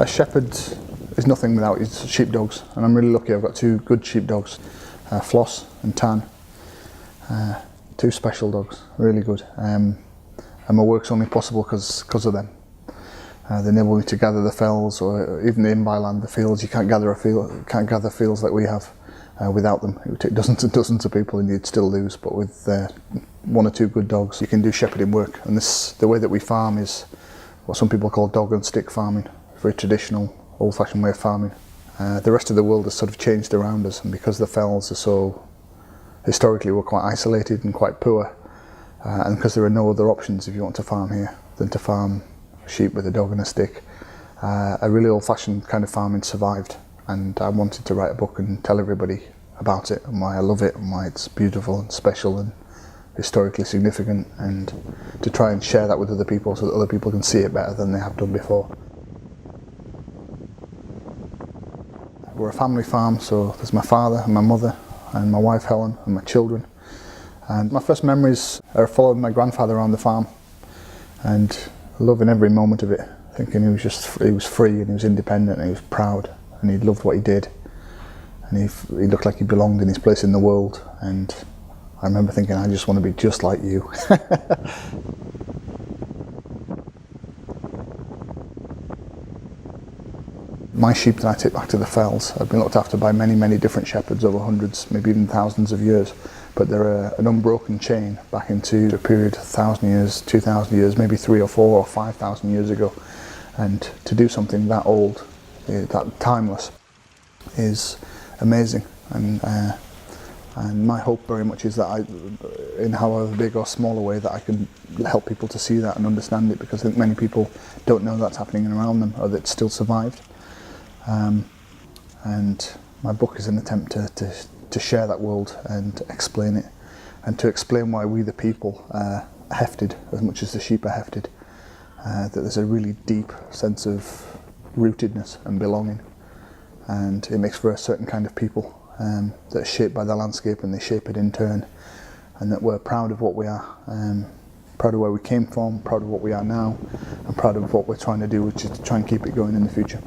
A shepherd is nothing without his sheepdogs, and I'm really lucky. I've got two good sheepdogs, Floss and Tan. Two special dogs, really good. And my work's only possible because of them. They enable me to gather the fells, or even the in-byland, the fields. You can't gather fields like we have without them. It would take dozens and dozens of people and you'd still lose, but with one or two good dogs you can do shepherding work. And the way that we farm is what some people call dog and stick farming, very traditional, old-fashioned way of farming. The rest of the world has sort of changed around us, and because the fells are so, historically we're quite isolated and quite poor, and because there are no other options if you want to farm here than to farm sheep with a dog and a stick, a really old-fashioned kind of farming survived, and I wanted to write a book and tell everybody about it and why I love it and why it's beautiful and special and historically significant, and to try and share that with other people so that other people can see it better than they have done before. We're a family farm, so there's my father and my mother and my wife Helen and my children. And my first memories are following my grandfather around the farm and loving every moment of it, thinking he was free and he was independent and he was proud and he loved what he did, and he looked like he belonged in his place in the world. And I remember thinking, I just want to be just like you. My sheep that I take back to the fells have been looked after by many, many different shepherds over hundreds, maybe even thousands of years. But they're an unbroken chain back into a period 1,000 years, 2,000 years, maybe 3 or 4 or 5,000 years ago. And to do something that old, that timeless, is amazing. And my hope very much is that in however big or small a way, that I can help people to see that and understand it, because I think many people don't know that's happening around them or that it's still survived. And my book is an attempt to share that world and explain it, and to explain why we the people are hefted as much as the sheep are hefted, that there's a really deep sense of rootedness and belonging, and it makes for a certain kind of people that are shaped by the landscape and they shape it in turn, and that we're proud of what we are, proud of where we came from, proud of what we are now, and proud of what we're trying to do, which is to try and keep it going in the future.